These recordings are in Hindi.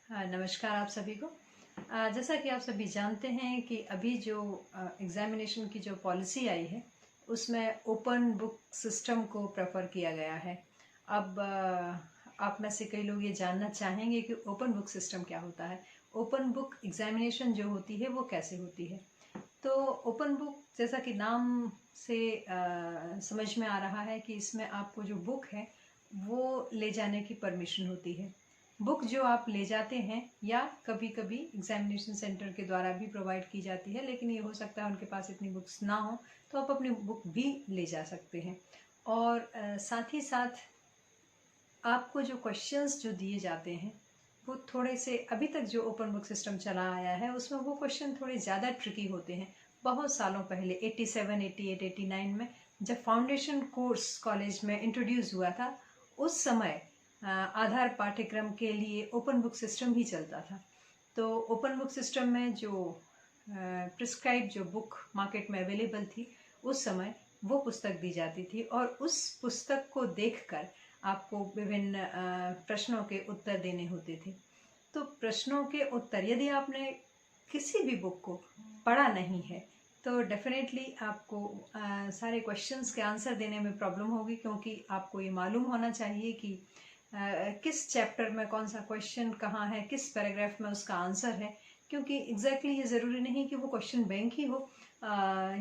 हाँ, नमस्कार आप सभी को। जैसा कि आप सभी जानते हैं कि अभी जो एग्ज़ामिनेशन की जो पॉलिसी आई है उसमें ओपन बुक सिस्टम को प्रेफर किया गया है। अब आप में से कई लोग ये जानना चाहेंगे कि ओपन बुक सिस्टम क्या होता है, ओपन बुक एग्ज़ामिनेशन जो होती है वो कैसे होती है। तो ओपन बुक जैसा कि नाम से समझ में आ रहा है कि इसमें आपको जो बुक है वो ले जाने की परमिशन होती है। बुक जो आप ले जाते हैं या कभी कभी एग्जामिनेशन सेंटर के द्वारा भी प्रोवाइड की जाती है, लेकिन ये हो सकता है उनके पास इतनी बुक्स ना हो तो आप अपनी बुक भी ले जा सकते हैं। और साथ ही साथ आपको जो क्वेश्चंस जो दिए जाते हैं वो थोड़े से, अभी तक जो ओपन बुक सिस्टम चला आया है उसमें वो क्वेश्चन थोड़े ज़्यादा ट्रिकी होते हैं। बहुत सालों पहले 87, 88, 89 में जब फाउंडेशन कोर्स कॉलेज में इंट्रोड्यूस हुआ था उस समय आधार पाठ्यक्रम के लिए ओपन बुक सिस्टम ही चलता था। तो ओपन बुक सिस्टम में जो प्रिस्क्राइब जो बुक मार्केट में अवेलेबल थी उस समय वो पुस्तक दी जाती थी और उस पुस्तक को देखकर आपको विभिन्न प्रश्नों के उत्तर देने होते थे। तो प्रश्नों के उत्तर, यदि आपने किसी भी बुक को पढ़ा नहीं है तो डेफिनेटली आपको सारे क्वेश्चंस के आंसर देने में प्रॉब्लम होगी, क्योंकि आपको ये मालूम होना चाहिए कि किस चैप्टर में कौन सा क्वेश्चन कहाँ है, किस पैराग्राफ में उसका आंसर है। क्योंकि एग्जैक्टली ये ज़रूरी नहीं कि वो क्वेश्चन बैंक ही हो।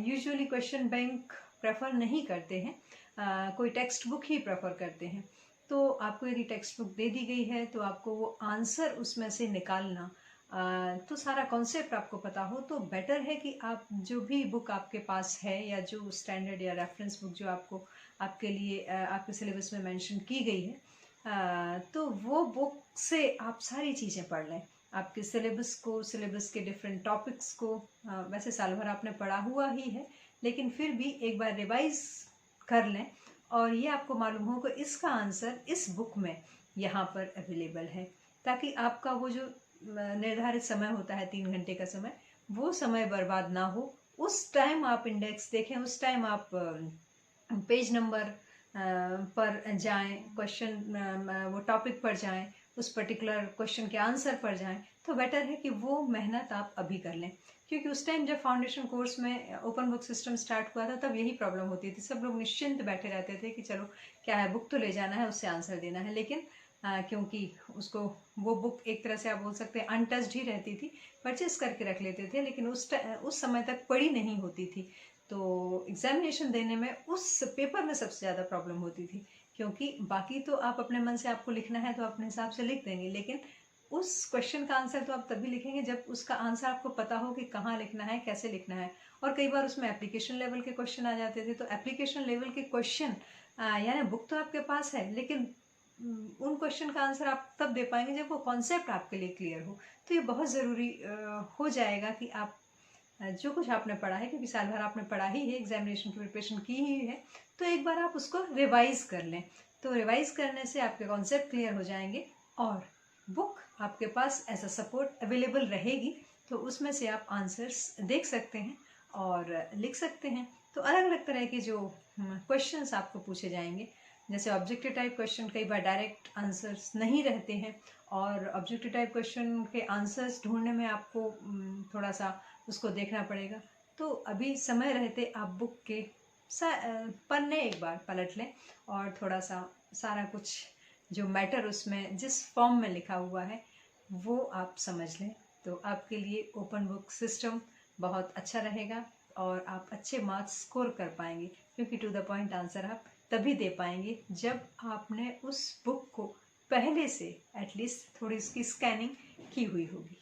यूजुअली क्वेश्चन बैंक प्रेफर नहीं करते हैं, कोई टेक्स्ट बुक ही प्रेफर करते हैं। तो आपको यदि टेक्स्ट बुक दे दी गई है तो आपको वो आंसर उसमें से निकालना, तो सारा कॉन्सेप्ट आपको पता हो तो बेटर है कि आप जो भी बुक आपके पास है या जो स्टैंडर्ड या रेफरेंस बुक जो आपको आपके लिए आपके सिलेबस में मेंशन की गई है, तो वो बुक से आप सारी चीज़ें पढ़ लें, आपके सिलेबस को, सिलेबस के डिफरेंट टॉपिक्स को। वैसे साल भर आपने पढ़ा हुआ ही है लेकिन फिर भी एक बार रिवाइज कर लें और ये आपको मालूम हो कि इसका आंसर इस बुक में यहाँ पर अवेलेबल है, ताकि आपका वो जो निर्धारित समय होता है 3 घंटे का समय, वो समय बर्बाद ना हो। उस टाइम आप इंडेक्स देखें, उस टाइम आप पेज नंबर पर जाएं, क्वेश्चन वो टॉपिक पर जाएं, उस पर्टिकुलर क्वेश्चन के आंसर पर जाएं, तो बेटर है कि वो मेहनत आप अभी कर लें। क्योंकि उस टाइम जब फाउंडेशन कोर्स में ओपन बुक सिस्टम स्टार्ट हुआ था तब यही प्रॉब्लम होती थी, सब लोग निश्चिंत बैठे रहते थे कि चलो क्या है, बुक तो ले जाना है, उससे आंसर देना है। लेकिन क्योंकि उसको वो बुक एक तरह से आप बोल सकते हैं अनटच्ड ही रहती थी, परचेस करके रख लेते थे लेकिन उस समय तक पढ़ी नहीं होती थी। तो एग्जामिनेशन देने में उस पेपर में सबसे ज़्यादा प्रॉब्लम होती थी, क्योंकि बाकी तो आप अपने मन से, आपको लिखना है तो अपने हिसाब से लिख देंगे, लेकिन उस क्वेश्चन का आंसर तो आप तभी लिखेंगे जब उसका आंसर आपको पता हो कि कहाँ लिखना है, कैसे लिखना है। और कई बार उसमें एप्लीकेशन लेवल के क्वेश्चन आ जाते थे, तो एप्लीकेशन लेवल के क्वेश्चन, यानी बुक तो आपके पास है लेकिन उन क्वेश्चन का आंसर आप तब दे पाएंगे जब वो कॉन्सेप्ट आपके लिए क्लियर हो। तो ये बहुत ज़रूरी हो जाएगा कि आप जो कुछ आपने पढ़ा है, क्योंकि साल भर आपने पढ़ा ही है, एग्जामिनेशन की प्रिपरेशन की ही है, तो एक बार आप उसको रिवाइज कर लें। तो रिवाइज करने से आपके कॉन्सेप्ट क्लियर हो जाएंगे और बुक आपके पास एज अ सपोर्ट अवेलेबल रहेगी, तो उसमें से आप आंसर्स देख सकते हैं और लिख सकते हैं। तो अलग अलग तरह के जो क्वेश्चंस आपको पूछे जाएंगे, जैसे ऑब्जेक्टिव टाइप क्वेश्चन कई बार डायरेक्ट आंसर्स नहीं रहते हैं, और ऑब्जेक्टिव टाइप क्वेश्चन के आंसर्स ढूंढने में आपको थोड़ा सा उसको देखना पड़ेगा। तो अभी समय रहते आप बुक के पन्ने एक बार पलट लें और थोड़ा सा सारा कुछ जो मैटर उसमें जिस फॉर्म में लिखा हुआ है वो आप समझ लें, तो आपके लिए ओपन बुक सिस्टम बहुत अच्छा रहेगा और आप अच्छे मार्क्स स्कोर कर पाएंगे, क्योंकि टू द पॉइंट आंसर आप तभी दे पाएंगे जब आपने उस बुक को पहले से एटलीस्ट थोड़ी उसकी स्कैनिंग की हुई होगी।